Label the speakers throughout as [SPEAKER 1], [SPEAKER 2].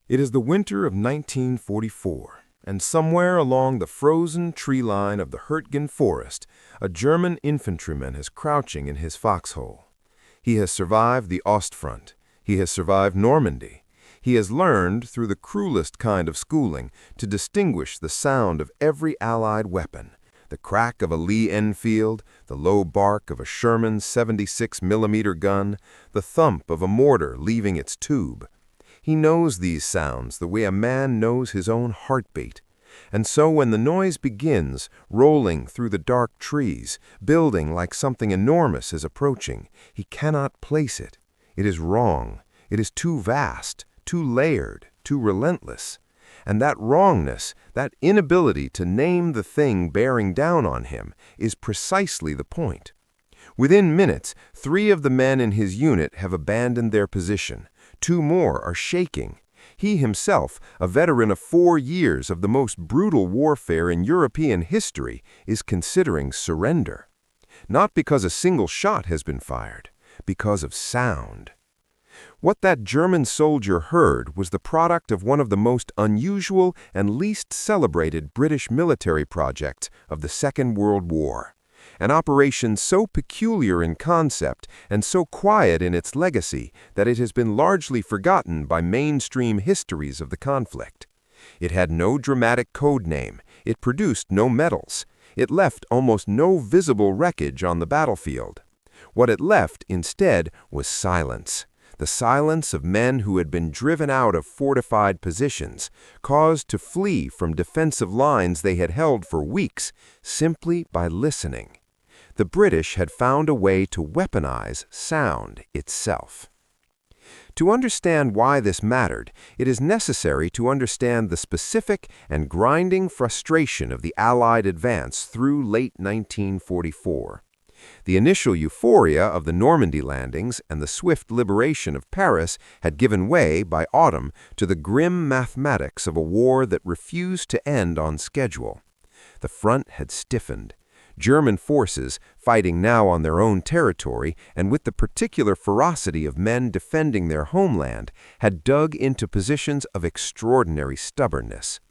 [SPEAKER 1] It is the winter of 1944, and somewhere along the frozen tree line of the Hürtgen forest, a German infantryman is crouching in his foxhole. He has survived the Ostfront. He has survived Normandy. He has learned, through the cruelest kind of schooling, to distinguish the sound of every Allied weapon, the crack of a Lee Enfield, the low bark of a Sherman 76mm gun, the thump of a mortar leaving its tube. He knows these sounds the way a man knows his own heartbeat. And so when the noise begins, rolling through the dark trees, building like something enormous is approaching, he cannot place it. It is wrong. It is too vast, too layered, too relentless. And that wrongness, that inability to name the thing bearing down on him, is precisely the point. Within minutes, 3 of the men in his unit have abandoned their position. 2 more are shaking. He himself, a veteran of 4 years of the most brutal warfare in European history, is considering surrender. Not because a single shot has been fired, because of sound. What that German soldier heard was the product of one of the most unusual and least celebrated British military projects of the Second World War. An operation so peculiar in concept and so quiet in its legacy that it has been largely forgotten by mainstream histories of the conflict. It had no dramatic code name. It produced no medals. It left almost no visible wreckage on the battlefield. What it left, instead, was silence. The silence of men who had been driven out of fortified positions, caused to flee from defensive lines they had held for weeks, simply by listening. The British had found a way to weaponize sound itself. To understand why this mattered, it is necessary to understand the specific and grinding frustration of the Allied advance through late 1944. The initial euphoria of the Normandy landings and the swift liberation of Paris had given way, by autumn, to the grim mathematics of a war that refused to end on schedule. The front had stiffened. German forces, fighting now on their own territory and with the particular ferocity of men defending their homeland, had dug into positions of extraordinary stubbornness.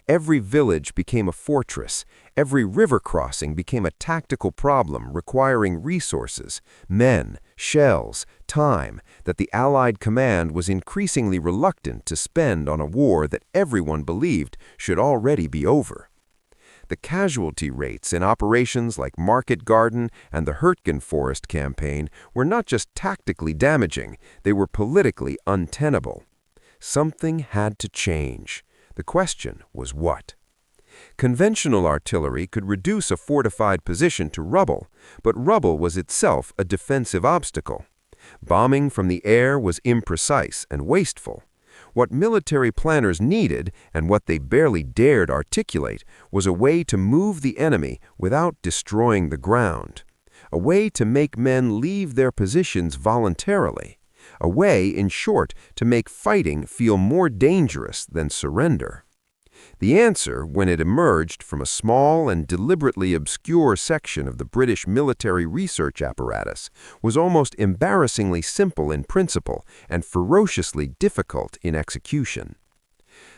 [SPEAKER 1] Every village became a fortress. Every river crossing became a tactical problem requiring resources, men, shells, time that the Allied command was increasingly reluctant to spend on a war that everyone believed should already be over. The casualty rates in operations like Market Garden and the Hürtgen Forest campaign were not just tactically damaging, they were politically untenable. Something had to change. The question was what? Conventional artillery could reduce a fortified position to rubble, but rubble was itself a defensive obstacle. Bombing from the air was imprecise and wasteful. What military planners needed, and what they barely dared articulate, was a way to move the enemy without destroying the ground. A way to make men leave their positions voluntarily. A way, in short, to make fighting feel more dangerous than surrender. The answer, when it emerged from a small and deliberately obscure section of the British military research apparatus, was almost embarrassingly simple in principle and ferociously difficult in execution.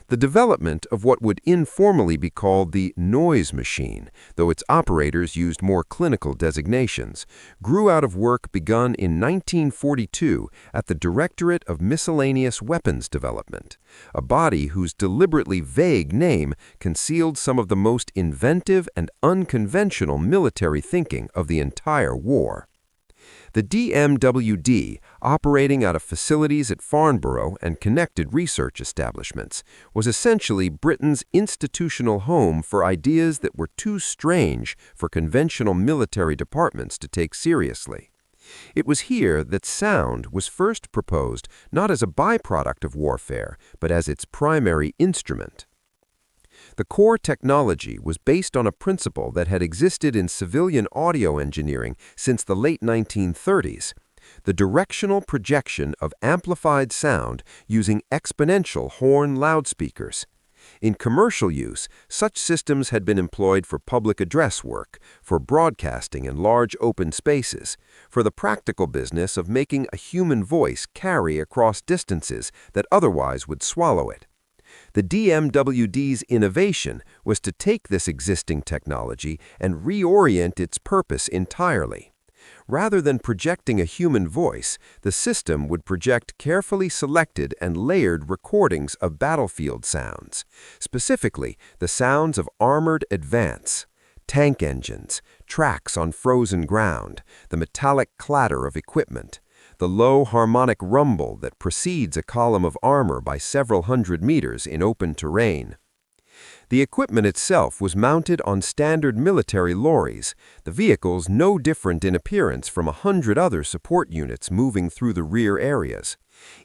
[SPEAKER 1] The development of what would informally be called the noise machine, though its operators used more clinical designations, grew out of work begun in 1942 at the Directorate of Miscellaneous Weapons Development, a body whose deliberately vague name concealed some of the most inventive and unconventional military thinking of the entire war. The DMWD, operating out of facilities at Farnborough and connected research establishments, was essentially Britain's institutional home for ideas that were too strange for conventional military departments to take seriously. It was here that sound was first proposed not as a byproduct of warfare, but as its primary instrument. The core technology was based on a principle that had existed in civilian audio engineering since the late 1930s, the directional projection of amplified sound using exponential horn loudspeakers. In commercial use, such systems had been employed for public address work, for broadcasting in large open spaces, for the practical business of making a human voice carry across distances that otherwise would swallow it. The DMWD's innovation was to take this existing technology and reorient its purpose entirely. Rather than projecting a human voice, the system would project carefully selected and layered recordings of battlefield sounds, specifically the sounds of armored advance, tank engines, tracks on frozen ground, the metallic clatter of equipment, the low harmonic rumble that precedes a column of armor by several hundred meters in open terrain. The equipment itself was mounted on standard military lorries, the vehicles no different in appearance from 100 other support units moving through the rear areas.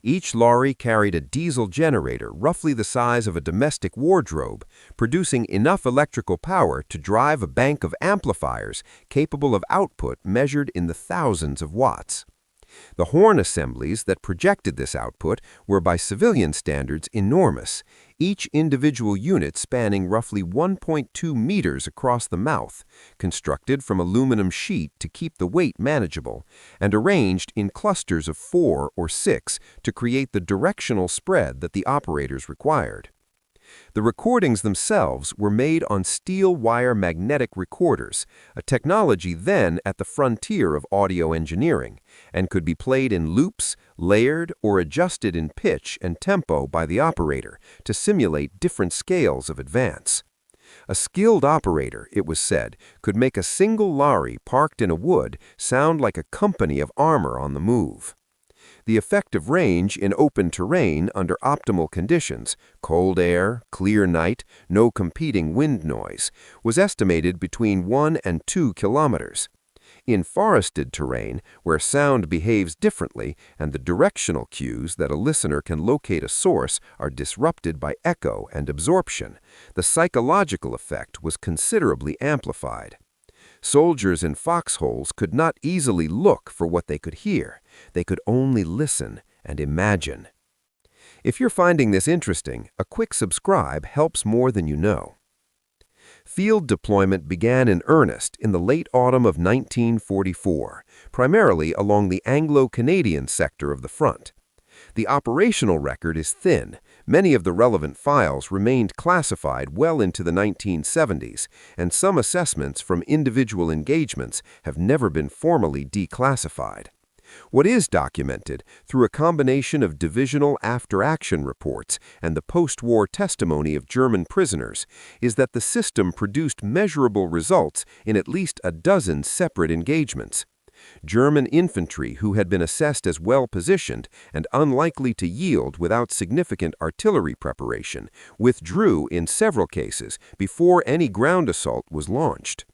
[SPEAKER 1] Each lorry carried a diesel generator roughly the size of a domestic wardrobe, producing enough electrical power to drive a bank of amplifiers capable of output measured in the thousands of watts. The horn assemblies that projected this output were by civilian standards enormous, each individual unit spanning roughly 1.2 meters across the mouth, constructed from aluminum sheet to keep the weight manageable, and arranged in clusters of 4 or 6 to create the directional spread that the operators required. The recordings themselves were made on steel wire magnetic recorders, a technology then at the frontier of audio engineering, and could be played in loops, layered, or adjusted in pitch and tempo by the operator to simulate different scales of advance. A skilled operator, it was said, could make a single lorry parked in a wood sound like a company of armor on the move. The effective range in open terrain under optimal conditions, cold air, clear night, no competing wind noise, was estimated between 1 and 2 kilometers. In forested terrain, where sound behaves differently and the directional cues that a listener can locate a source are disrupted by echo and absorption, the psychological effect was considerably amplified. Soldiers in foxholes could not easily look for what they could hear. They could only listen and imagine. If you're finding this interesting, a quick subscribe helps more than you know. Field deployment began in earnest in the late autumn of 1944, primarily along the Anglo-Canadian sector of the front. The operational record is thin. Many of the relevant files remained classified well into the 1970s, and some assessments from individual engagements have never been formally declassified. What is documented, through a combination of divisional after-action reports and the post-war testimony of German prisoners, is that the system produced measurable results in at least a dozen separate engagements. German infantry who had been assessed as well-positioned and unlikely to yield without significant artillery preparation withdrew in several cases before any ground assault was launched.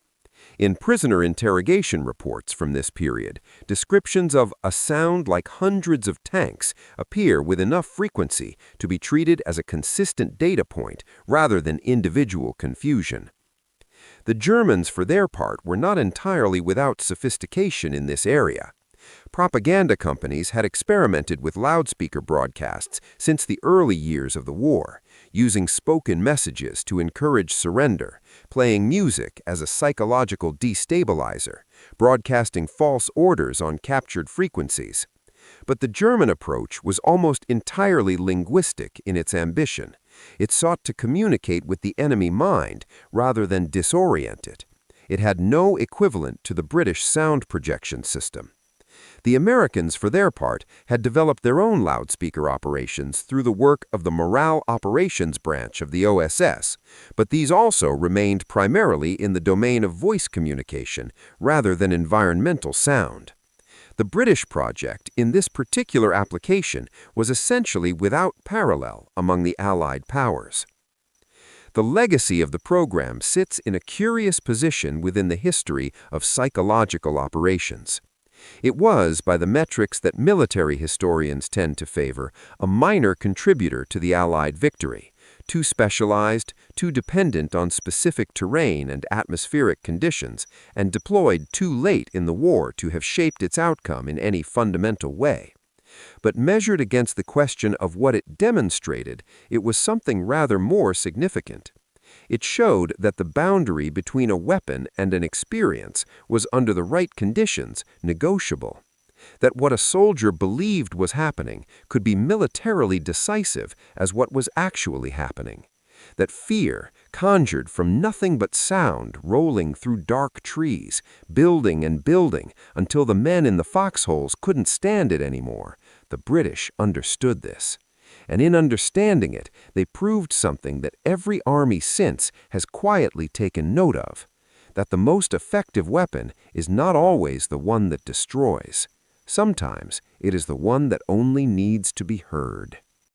[SPEAKER 1] In prisoner interrogation reports from this period, descriptions of a sound like hundreds of tanks appear with enough frequency to be treated as a consistent data point rather than individual confusion. The Germans, for their part, were not entirely without sophistication in this area. Propaganda companies had experimented with loudspeaker broadcasts since the early years of the war, using spoken messages to encourage surrender, playing music as a psychological destabilizer, broadcasting false orders on captured frequencies. But the German approach was almost entirely linguistic in its ambition. It sought to communicate with the enemy mind rather than disorient it. It had no equivalent to the British sound projection system. The Americans, for their part, had developed their own loudspeaker operations through the work of the Morale Operations Branch of the OSS, but these also remained primarily in the domain of voice communication rather than environmental sound. The British project, in this particular application, was essentially without parallel among the Allied powers. The legacy of the program sits in a curious position within the history of psychological operations. It was, by the metrics that military historians tend to favor, a minor contributor to the Allied victory, too specialized, too dependent on specific terrain and atmospheric conditions, and deployed too late in the war to have shaped its outcome in any fundamental way.
[SPEAKER 2] But measured against the question of what it demonstrated, it was something rather more significant. It showed that the boundary between a weapon and an experience was, under the right conditions, negotiable. That what a soldier believed was happening could be militarily decisive as what was actually happening. That fear, conjured from nothing but sound rolling through dark trees, building and building until the men in the foxholes couldn't stand it anymore, the British understood this. And in understanding it, they proved something that every army since has quietly taken note of, that the most effective weapon is not always the one that destroys. Sometimes it is the one that only needs to be heard.